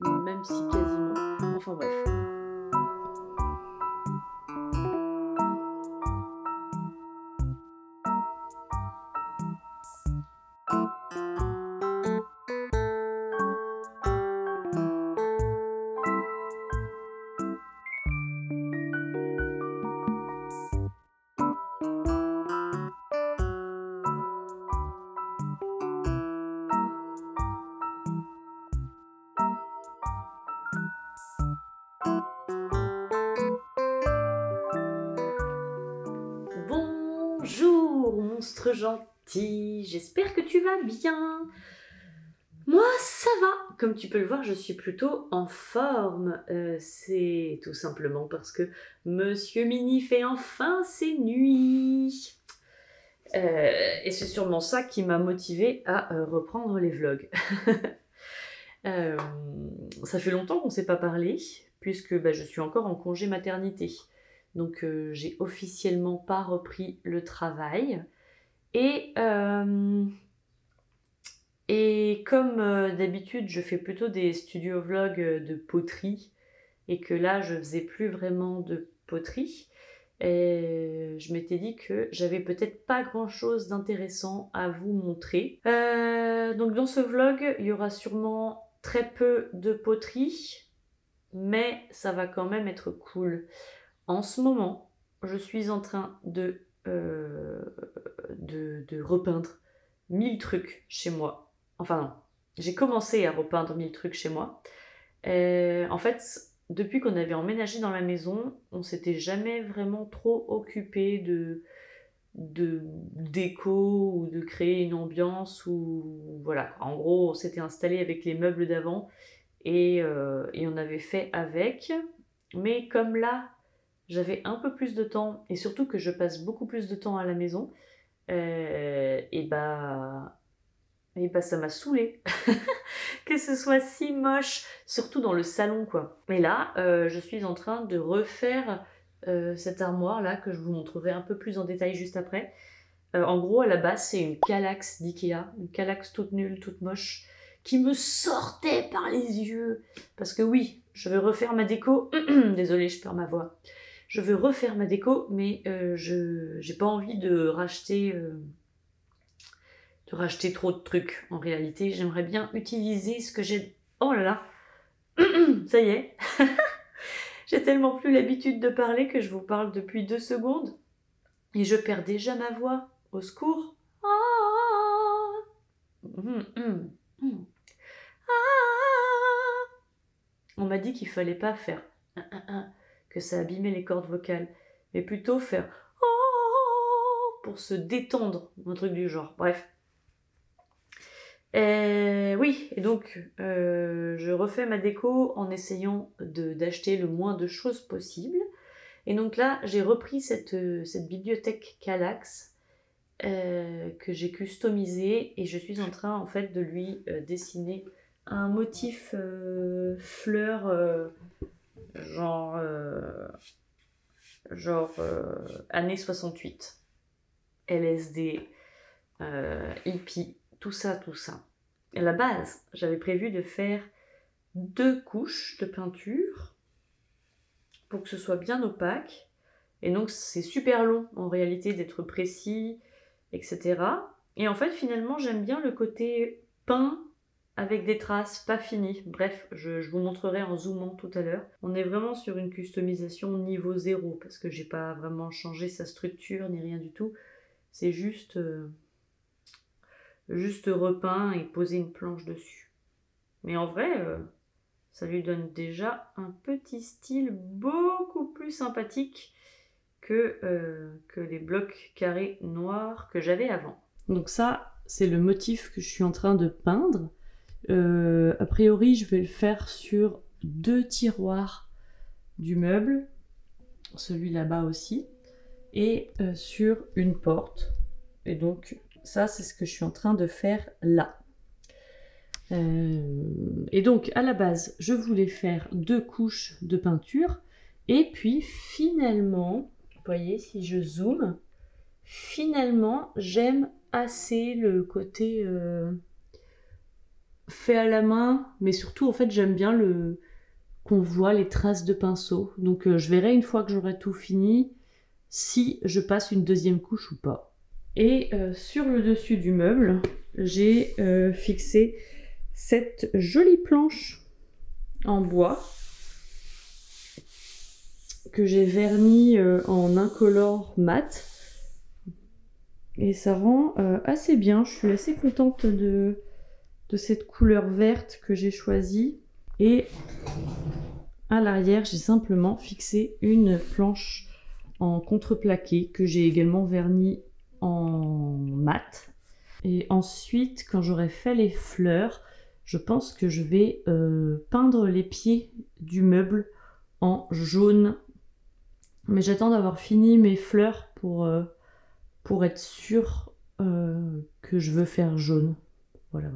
même si quasiment. Enfin bref. Bonjour monstre gentil, j'espère que tu vas bien. Moi ça va, comme tu peux le voir je suis plutôt en forme. C'est tout simplement parce que Monsieur Mini fait enfin ses nuits. Et c'est sûrement ça qui m'a motivée à reprendre les vlogs. Ça fait longtemps qu'on ne s'est pas parlé, puisque je suis encore en congé maternité. Donc j'ai officiellement pas repris le travail. Et comme d'habitude, je fais plutôt des studio vlogs de poterie, et que là, je faisais plus vraiment de poterie, et je m'étais dit que j'avais peut-être pas grand-chose d'intéressant à vous montrer. Donc dans ce vlog, il y aura sûrement très peu de poterie, mais ça va quand même être cool. En ce moment, je suis en train de repeindre 1000 trucs chez moi. Enfin non, j'ai commencé à repeindre 1000 trucs chez moi. En fait, depuis qu'on avait emménagé dans la maison, on s'était jamais vraiment trop occupé de déco ou de créer une ambiance, ou voilà. En gros, on s'était installé avec les meubles d'avant et on avait fait avec. Mais comme là, j'avais un peu plus de temps, et surtout que je passe beaucoup plus de temps à la maison, et ça m'a saoulée que ce soit si moche, surtout dans le salon quoi. Et là, je suis en train de refaire cette armoire là, que je vous montrerai un peu plus en détail juste après. En gros, à la base, c'est une Kallax d'Ikea, une Kallax toute nulle, toute moche, qui me sortait par les yeux. Parce que oui, je veux refaire ma déco. Désolée, je perds ma voix. Je veux refaire ma déco, mais j'ai pas envie de racheter trop de trucs. En réalité, j'aimerais bien utiliser ce que j'ai... Oh là là. Ça y est. J'ai tellement plus l'habitude de parler que je vous parle depuis 2 secondes. Et je perds déjà ma voix. Au secours. On m'a dit qu'il fallait pas faire que ça abîmait les cordes vocales, mais plutôt faire pour se détendre, un truc du genre. Bref. Oui, et donc je refais ma déco en essayant d'acheter le moins de choses possible. Et donc là, j'ai repris cette bibliothèque Kallax que j'ai customisée, et je suis en train en fait de lui dessiner un motif fleur genre années 68, LSD, hippie, tout ça. À la base, j'avais prévu de faire 2 couches de peinture pour que ce soit bien opaque. Et donc c'est super long en réalité d'être précis, etc. Et en fait finalement j'aime bien le côté peint avec des traces pas finies. Bref, je vous montrerai en zoomant tout à l'heure. On est vraiment sur une customisation niveau 0 parce que j'ai pas vraiment changé sa structure ni rien du tout. C'est juste repeint et poser une planche dessus. Mais en vrai, ça lui donne déjà un petit style beaucoup plus sympathique que les blocs carrés noirs que j'avais avant. Donc ça, c'est le motif que je suis en train de peindre. A priori, je vais le faire sur 2 tiroirs du meuble, celui là-bas aussi, et sur une porte. Et donc ça, c'est ce que je suis en train de faire là. Et donc à la base, je voulais faire 2 couches de peinture, et puis finalement, vous voyez, si je zoome, finalement, j'aime assez le côté fait à la main, mais surtout en fait j'aime bien qu'on voit les traces de pinceau. Donc je verrai une fois que j'aurai tout fini si je passe une deuxième couche ou pas. Et sur le dessus du meuble, j'ai fixé cette jolie planche en bois que j'ai verni en incolore mat. Et ça rend assez bien. Je suis assez contente de cette couleur verte que j'ai choisie. Et à l'arrière, j'ai simplement fixé une planche en contreplaqué que j'ai également verni en mat. Et ensuite, quand j'aurai fait les fleurs, je pense que je vais peindre les pieds du meuble en jaune. Mais j'attends d'avoir fini mes fleurs pour être sûre que je veux faire jaune. Voilà.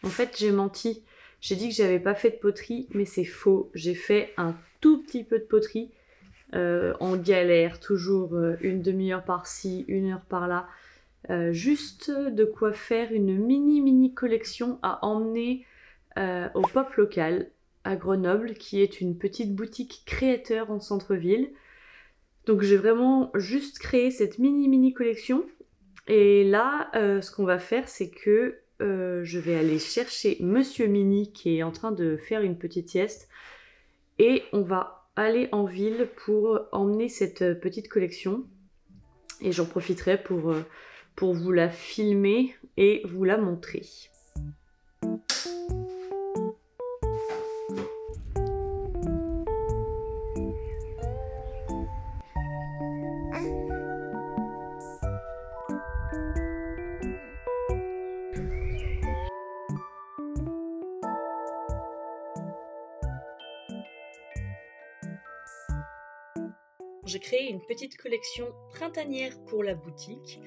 En fait, j'ai menti. J'ai dit que j'avais pas fait de poterie, mais c'est faux. J'ai fait un tout petit peu de poterie en galère, toujours une demi-heure par-ci, une heure par-là. Juste de quoi faire une mini collection à emmener au Pop Local à Grenoble, qui est une petite boutique créateur en centre-ville. Donc j'ai vraiment juste créé cette mini collection. Et là, ce qu'on va faire, c'est que je vais aller chercher Monsieur Mini qui est en train de faire une petite sieste. Et on va aller en ville pour emmener cette petite collection. Et j'en profiterai pour vous la filmer et vous la montrer. J'ai créé une petite collection printanière pour la boutique.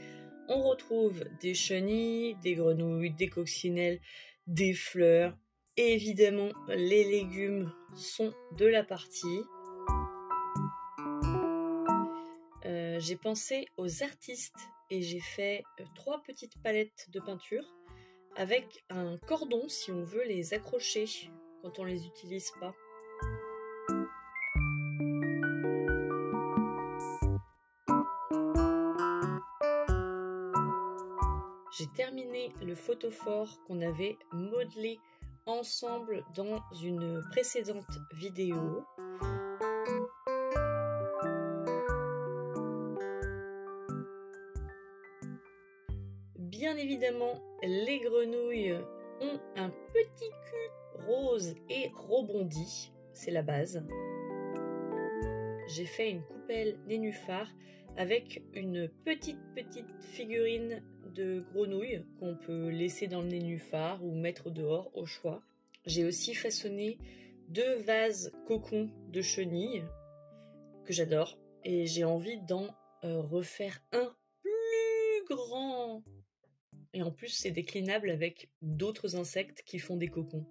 On retrouve des chenilles, des grenouilles, des coccinelles, des fleurs. Et évidemment, les légumes sont de la partie. J'ai pensé aux artistes et j'ai fait 3 petites palettes de peinture avec un cordon si on veut les accrocher quand on les utilise pas. J'ai terminé le photophore qu'on avait modelé ensemble dans une précédente vidéo. Bien évidemment, les grenouilles ont un petit cul rose et rebondi, c'est la base. J'ai fait une coupelle nénuphar avec une petite figurine de grenouille qu'on peut laisser dans le nénuphar ou mettre dehors au choix. J'ai aussi façonné 2 vases cocon de chenilles que j'adore et j'ai envie d'en refaire un plus grand. Et en plus, c'est déclinable avec d'autres insectes qui font des cocons.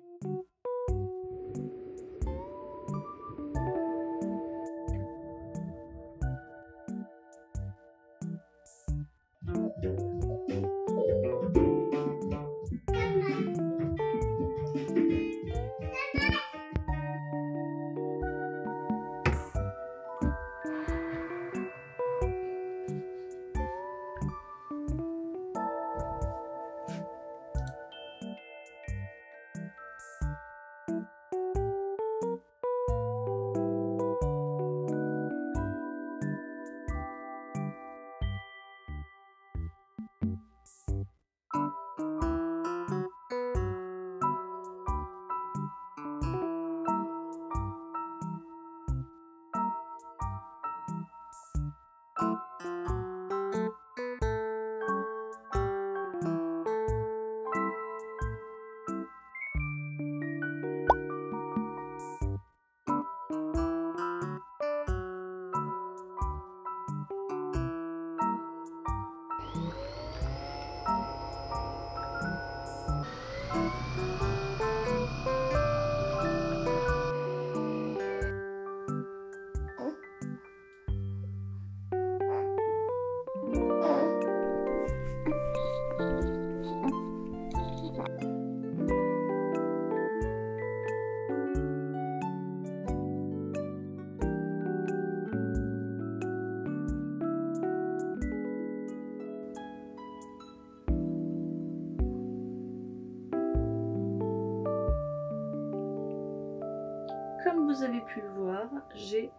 comme vous avez pu le voir, j'ai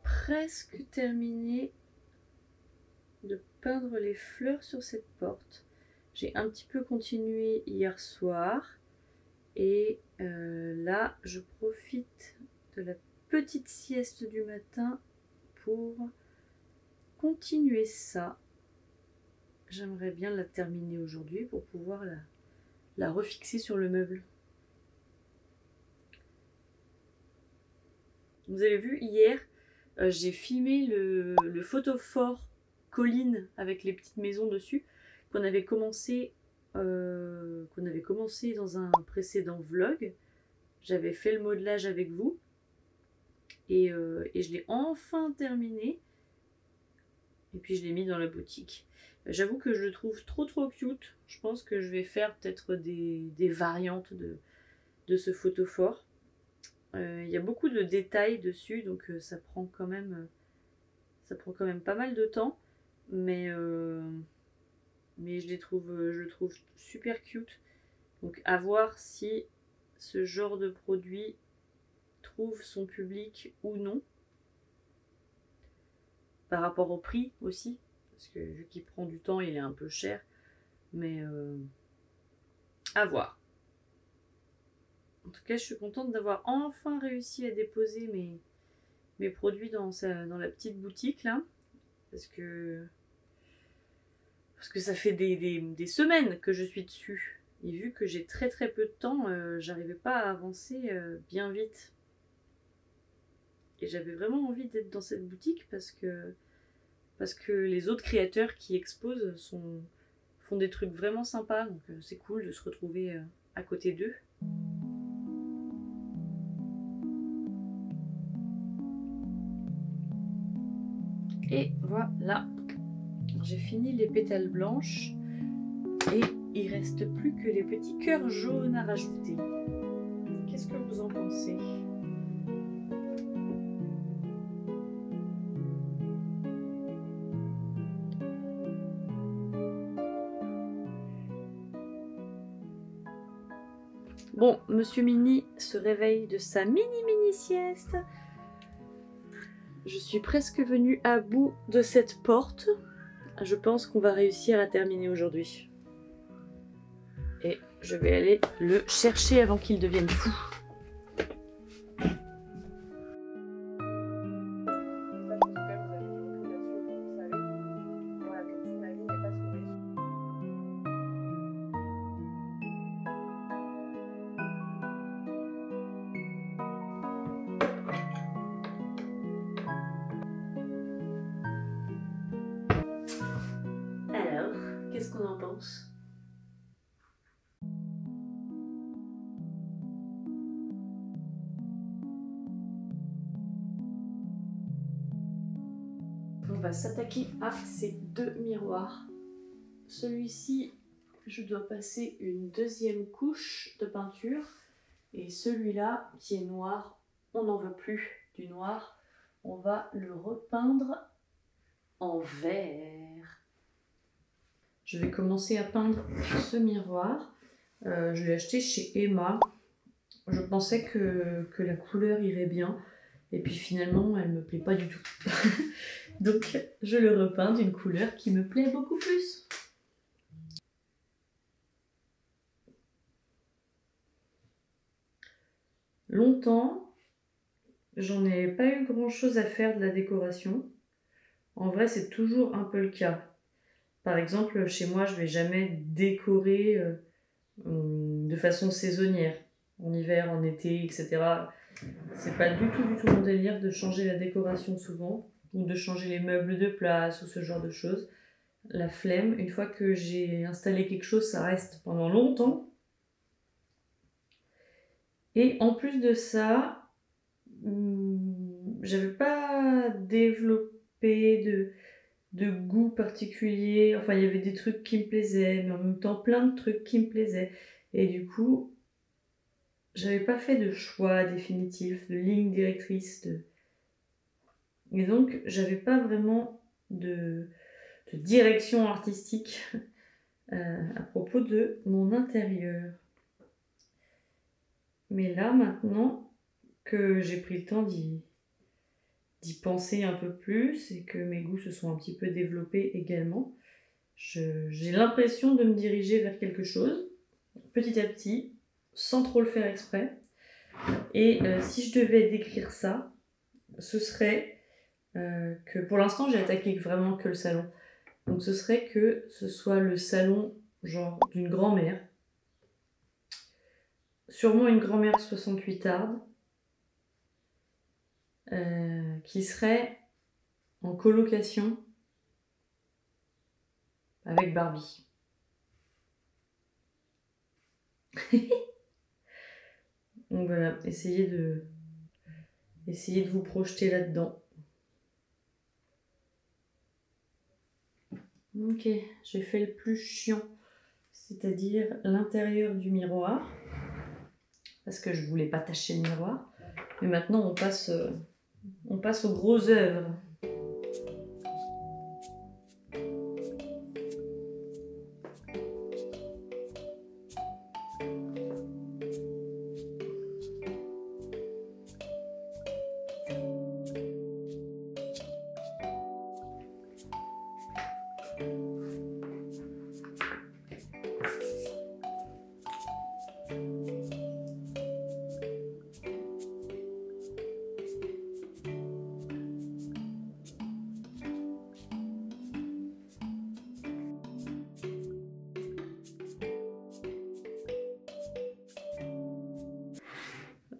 presque terminé de peindre les fleurs sur cette porte. J'ai un petit peu continué hier soir et là je profite de la petite sieste du matin pour continuer ça. J'aimerais bien la terminer aujourd'hui pour pouvoir la refixer sur le meuble. Vous avez vu hier, j'ai filmé le photophore colline avec les petites maisons dessus qu'on avait commencé dans un précédent vlog. J'avais fait le modelage avec vous et je l'ai enfin terminé et puis je l'ai mis dans la boutique. J'avoue que je le trouve trop cute. Je pense que je vais faire peut-être des variantes de ce photophore. Il y a beaucoup de détails dessus, donc ça prend quand même pas mal de temps, mais je le trouve super cute. Donc à voir si ce genre de produit trouve son public ou non, par rapport au prix aussi, parce que vu qu'il prend du temps, il est un peu cher, mais à voir. En tout cas, je suis contente d'avoir enfin réussi à déposer mes produits dans la petite boutique là. Parce que ça fait des semaines que je suis dessus. Et vu que j'ai très peu de temps, j'arrivais pas à avancer bien vite. Et j'avais vraiment envie d'être dans cette boutique parce que les autres créateurs qui exposent font des trucs vraiment sympas. Donc c'est cool de se retrouver à côté d'eux. Et voilà, j'ai fini les pétales blanches et il reste plus que les petits cœurs jaunes à rajouter. Qu'est-ce que vous en pensez? Bon, Monsieur Mini se réveille de sa mini sieste. Je suis presque venue à bout de cette porte. Je pense qu'on va réussir à terminer aujourd'hui. Et je vais aller le chercher avant qu'il devienne fou. Alors, qu'est-ce qu'on en pense? On va s'attaquer à ces deux miroirs. Celui-ci, je dois passer une deuxième couche de peinture. Et celui-là, qui est noir, on n'en veut plus du noir. On va le repeindre en vert. Je vais commencer à peindre ce miroir. Je l'ai acheté chez Emma. Je pensais que la couleur irait bien. Et puis finalement, elle ne me plaît pas du tout. Donc, je le repeins d'une couleur qui me plaît beaucoup plus. Longtemps, j'en ai pas eu grand chose à faire de la décoration. En vrai, c'est toujours un peu le cas. Par exemple, chez moi, je vais jamais décorer de façon saisonnière. En hiver, en été, etc. C'est pas du tout mon délire de changer la décoration souvent. Ou de changer les meubles de place ou ce genre de choses. La flemme, une fois que j'ai installé quelque chose, ça reste pendant longtemps. Et en plus de ça, j'avais pas développé de goût particulier. Enfin, il y avait des trucs qui me plaisaient, mais en même temps plein de trucs qui me plaisaient. Et du coup, j'avais pas fait de choix définitif, de ligne directrice. Et donc, j'avais pas vraiment de direction artistique à propos de mon intérieur. Mais là, maintenant, que j'ai pris le temps d'y penser un peu plus et que mes goûts se sont un petit peu développés également. J'ai l'impression de me diriger vers quelque chose, petit à petit, sans trop le faire exprès. Et si je devais décrire ça, ce serait que pour l'instant j'ai attaqué vraiment que le salon. Donc ce serait que ce soit le salon genre d'une grand-mère, sûrement une grand-mère 68arde, qui serait en colocation avec Barbie. Donc voilà, essayez de vous projeter là-dedans. Ok, j'ai fait le plus chiant, c'est-à-dire l'intérieur du miroir, parce que je voulais pas tacher le miroir. Mais maintenant on passe aux grosses œuvres.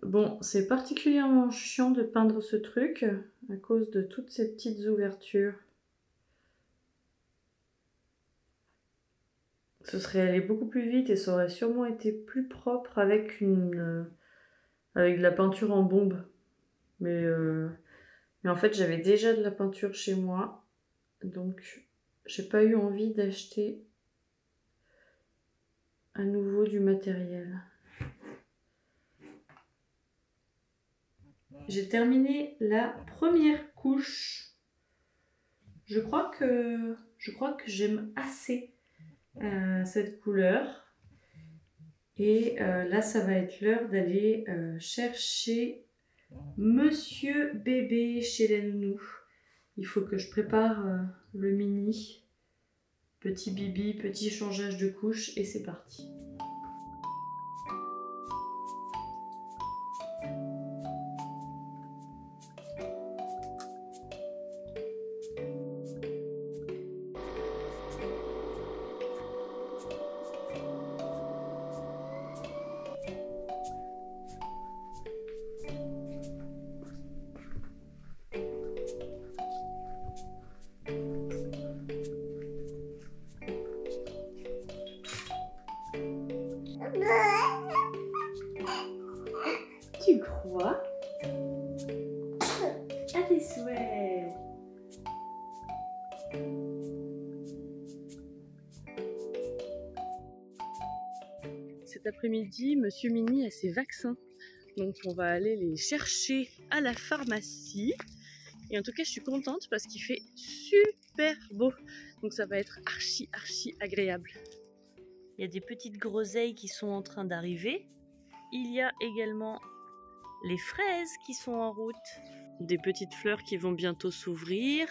Bon, c'est particulièrement chiant de peindre ce truc à cause de toutes ces petites ouvertures. Ce serait allé beaucoup plus vite et ça aurait sûrement été plus propre avec avec de la peinture en bombe. Mais en fait, j'avais déjà de la peinture chez moi, donc j'ai pas eu envie d'acheter à nouveau du matériel. J'ai terminé la première couche. Je crois que j'aime assez cette couleur. Et là, ça va être l'heure d'aller chercher Monsieur Bébé chez la nounou. Il faut que je prépare le mini. Petit bibi, petit changeage de couche et c'est parti. Tu crois? À tes souhaits. Cet après-midi, Monsieur Mini a ses vaccins. Donc on va aller les chercher à la pharmacie. Et en tout cas, je suis contente parce qu'il fait super beau. Donc ça va être archi agréable. Il y a des petites groseilles qui sont en train d'arriver. Il y a également les fraises qui sont en route. Des petites fleurs qui vont bientôt s'ouvrir.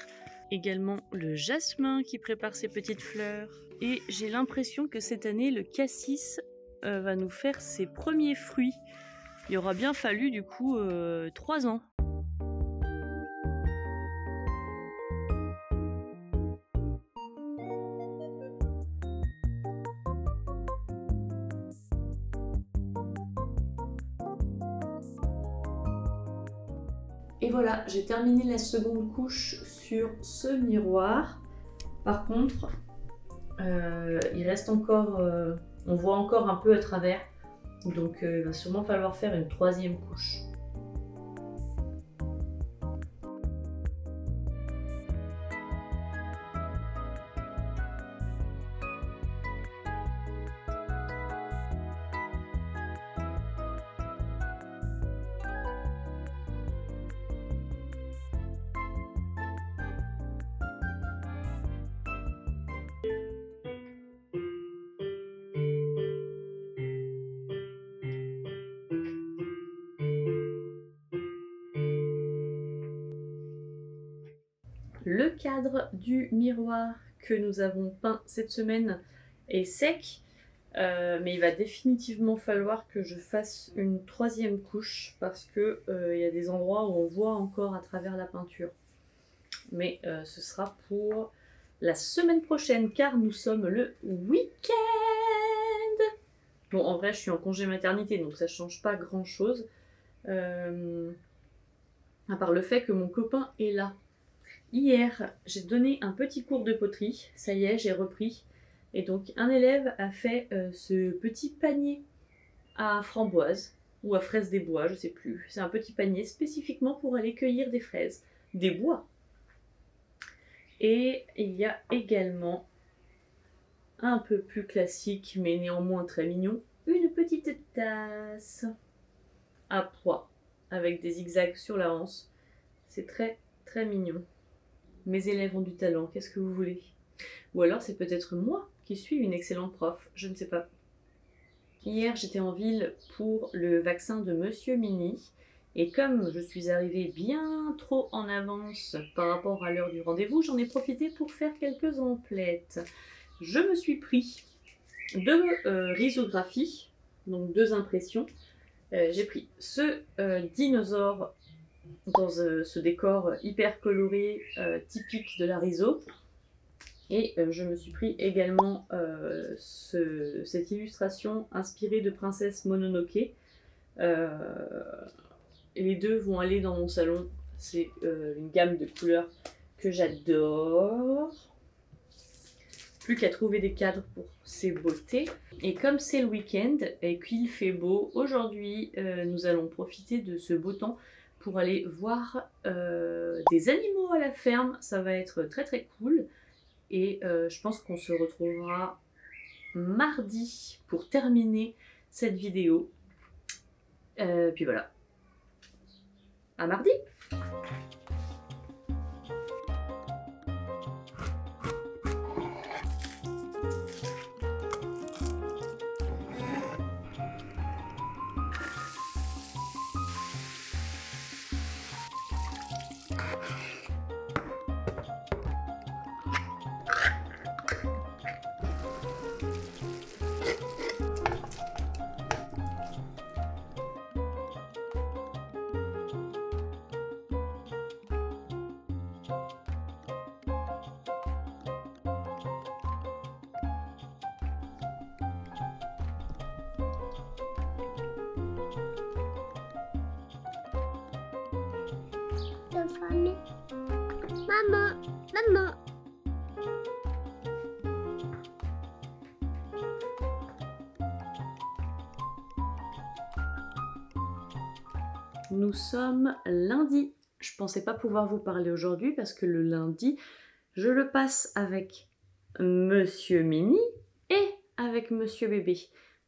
Également le jasmin qui prépare ses petites fleurs. Et j'ai l'impression que cette année, le cassis va nous faire ses premiers fruits. Il aura bien fallu du coup 3 ans. Et voilà, j'ai terminé la seconde couche sur ce miroir. Par contre, il reste encore, on voit encore un peu à travers. Donc il va sûrement falloir faire une troisième couche. cadre du miroir que nous avons peint cette semaine est sec, mais il va définitivement falloir que je fasse une 3e couche parce que il y a des endroits où on voit encore à travers la peinture. Mais ce sera pour la semaine prochaine car nous sommes le week-end. Bon, en vrai, je suis en congé maternité, donc ça change pas grand-chose. À part le fait que mon copain est là. Hier, j'ai donné un petit cours de poterie. Ça y est, j'ai repris. Et donc, un élève a fait ce petit panier à framboises ou à fraises des bois, je sais plus. C'est un petit panier spécifiquement pour aller cueillir des fraises, des bois. Et il y a également, un peu plus classique, mais néanmoins très mignon, une petite tasse à pois avec des zigzags sur la hanse. C'est très très mignon. Mes élèves ont du talent, qu'est-ce que vous voulez? Ou alors c'est peut-être moi qui suis une excellente prof, je ne sais pas. Hier j'étais en ville pour le vaccin de Monsieur Mini. Et comme je suis arrivée bien trop en avance par rapport à l'heure du rendez-vous, j'en ai profité pour faire quelques emplettes. Je me suis pris 2 risographies, donc 2 impressions. J'ai pris ce dinosaure dans ce décor hyper coloré, typique de la riso. Et je me suis pris également cette illustration inspirée de Princesse Mononoke. Et les deux vont aller dans mon salon. C'est une gamme de couleurs que j'adore. Plus qu'à trouver des cadres pour ces beautés. Et comme c'est le week-end et qu'il fait beau, aujourd'hui nous allons profiter de ce beau temps pour aller voir des animaux à la ferme. Ça va être très très cool. Et je pense qu'on se retrouvera mardi pour terminer cette vidéo. Puis voilà. À mardi! Maman, maman. Nous sommes lundi. Je pensais pas pouvoir vous parler aujourd'hui parce que le lundi, je le passe avec Monsieur Mini et avec Monsieur Bébé.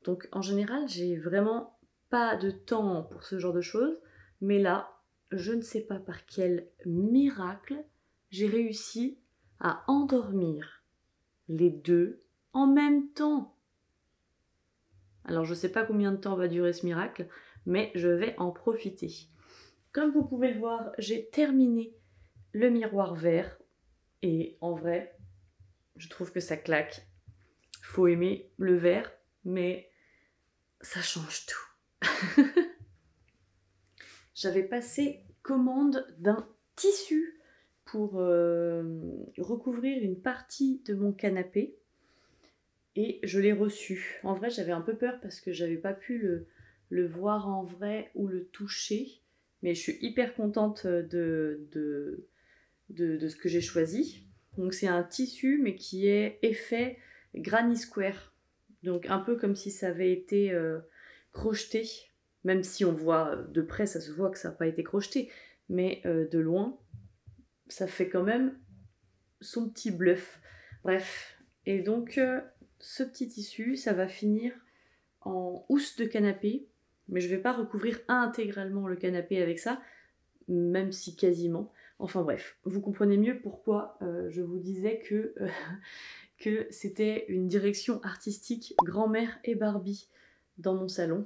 Donc en général, j'ai vraiment pas de temps pour ce genre de choses. Mais là, je ne sais pas par quel miracle, j'ai réussi à endormir les deux en même temps. Alors je ne sais pas combien de temps va durer ce miracle, mais je vais en profiter. Comme vous pouvez le voir, j'ai terminé le miroir vert et en vrai, je trouve que ça claque. Faut aimer le vert, mais ça change tout. J'avais passé commande d'un tissu pour recouvrir une partie de mon canapé et je l'ai reçu. En vrai, j'avais un peu peur parce que j'avais pas pu le voir en vrai ou le toucher, mais je suis hyper contente de ce que j'ai choisi. Donc c'est un tissu mais qui est effet Granny Square, donc un peu comme si ça avait été crocheté. Même si on voit de près, ça se voit que ça n'a pas été crocheté. Mais de loin, ça fait quand même son petit bluff. Bref. Et donc, ce petit tissu, ça va finir en housse de canapé. Mais je ne vais pas recouvrir intégralement le canapé avec ça. Même si quasiment. Enfin bref, vous comprenez mieux pourquoi je vous disais que c'était une direction artistique grand-mère et Barbie dans mon salon.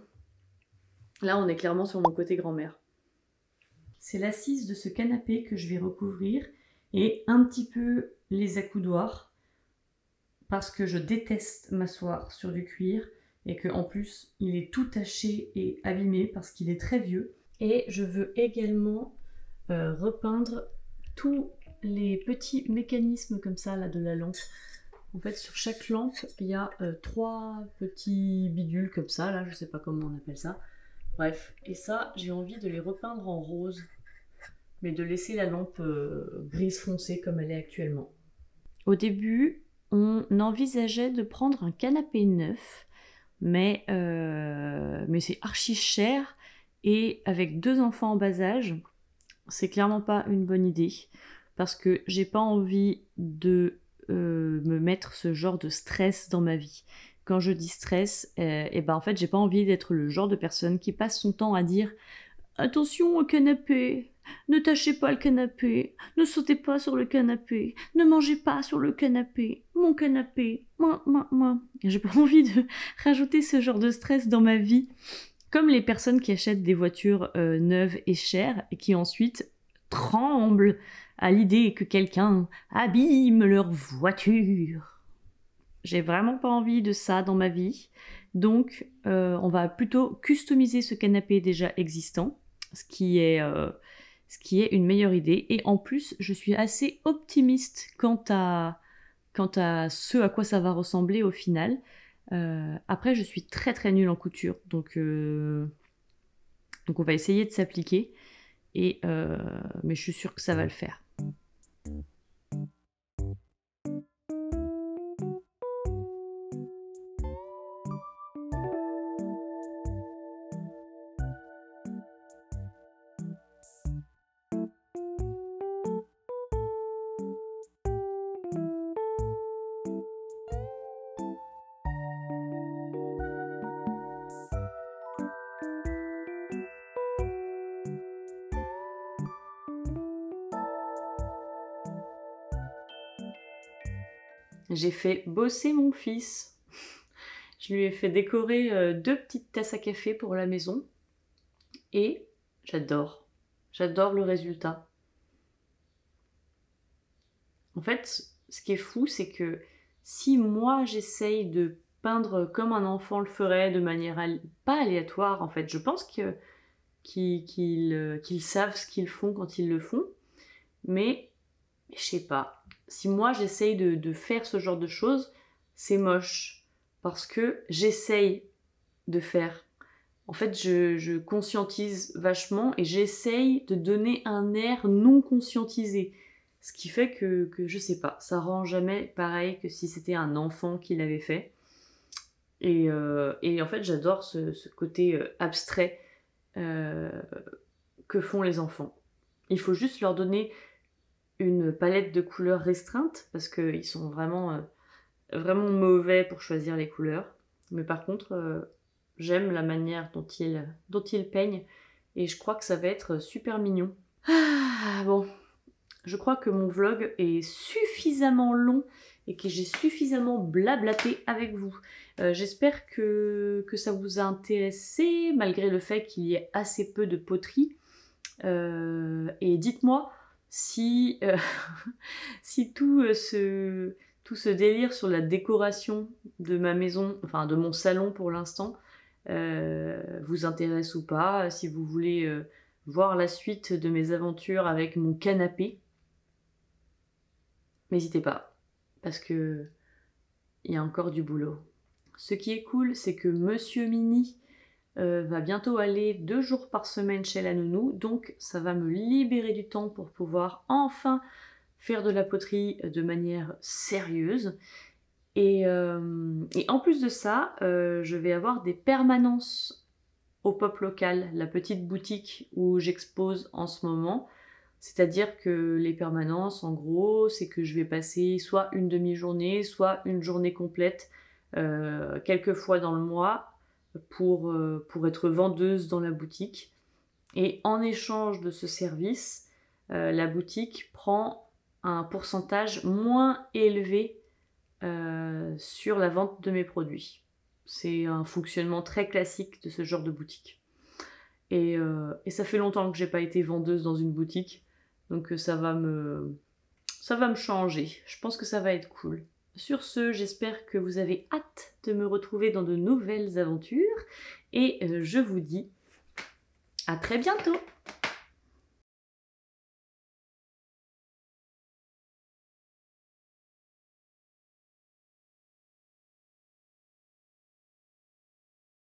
Là, on est clairement sur mon côté grand-mère. C'est l'assise de ce canapé que je vais recouvrir et un petit peu les accoudoirs parce que je déteste m'asseoir sur du cuir et qu'en plus il est tout taché et abîmé parce qu'il est très vieux. Et je veux également repeindre tous les petits mécanismes comme ça là de la lampe. En fait, sur chaque lampe, il y a 3 petits bidules comme ça, là, je sais pas comment on appelle ça. Bref, et ça, j'ai envie de les repeindre en rose, mais de laisser la lampe grise foncée comme elle est actuellement. Au début, on envisageait de prendre un canapé neuf, mais c'est archi cher, et avec 2 enfants en bas âge, c'est clairement pas une bonne idée, parce que j'ai pas envie de me mettre ce genre de stress dans ma vie. Quand je dis stress, en fait, j'ai pas envie d'être le genre de personne qui passe son temps à dire « Attention au canapé, ne tâchez pas le canapé, ne sautez pas sur le canapé, ne mangez pas sur le canapé, mon canapé, moi. » J'ai pas envie de rajouter ce genre de stress dans ma vie. Comme les personnes qui achètent des voitures neuves et chères et qui ensuite tremblent à l'idée que quelqu'un abîme leur voiture. J'ai vraiment pas envie de ça dans ma vie. Donc, on va plutôt customiser ce canapé déjà existant, ce qui est une meilleure idée. Et en plus, je suis assez optimiste quant à ce à quoi ça va ressembler au final. Après, je suis très très nulle en couture, donc on va essayer de s'appliquer. Mais je suis sûre que ça va le faire. J'ai fait bosser mon fils. Je lui ai fait décorer 2 petites tasses à café pour la maison. Et j'adore. J'adore le résultat. En fait, ce qui est fou, c'est que si moi j'essaye de peindre comme un enfant le ferait, de manière pas aléatoire, en fait, je pense qu'ils savent ce qu'ils font quand ils le font. Mais je sais pas. Si moi j'essaye de faire ce genre de choses, c'est moche. Parce que j'essaye de faire. En fait, je conscientise vachement et j'essaye de donner un air non conscientisé. Ce qui fait que je sais pas, ça rend jamais pareil que si c'était un enfant qui l'avait fait. Et en fait, j'adore ce côté abstrait que font les enfants. Il faut juste leur donner une palette de couleurs restreinte parce qu'ils sont vraiment mauvais pour choisir les couleurs. Mais par contre, j'aime la manière dont ils peignent et je crois que ça va être super mignon. Ah, bon, je crois que mon vlog est suffisamment long et que j'ai suffisamment blablaté avec vous. J'espère que ça vous a intéressé malgré le fait qu'il y ait assez peu de poterie. Et dites-moi si, si tout ce délire sur la décoration de ma maison, enfin de mon salon pour l'instant, vous intéresse ou pas, si vous voulez voir la suite de mes aventures avec mon canapé, n'hésitez pas, parce que il y a encore du boulot. Ce qui est cool, c'est que Monsieur Mini va bientôt aller 2 jours par semaine chez la nounou, donc ça va me libérer du temps pour pouvoir enfin faire de la poterie de manière sérieuse. Et en plus de ça, je vais avoir des permanences au Pop Local, la petite boutique où j'expose en ce moment. C'est-à-dire que les permanences, en gros, c'est que je vais passer soit une demi-journée, soit une journée complète, quelques fois dans le mois, pour être vendeuse dans la boutique. Et en échange de ce service, la boutique prend un pourcentage moins élevé sur la vente de mes produits. C'est un fonctionnement très classique de ce genre de boutique. Et ça fait longtemps que j'ai pas été vendeuse dans une boutique, donc ça va me ça va me changer. Je pense que ça va être cool. Sur ce, j'espère que vous avez hâte de me retrouver dans de nouvelles aventures. Et je vous dis à très bientôt!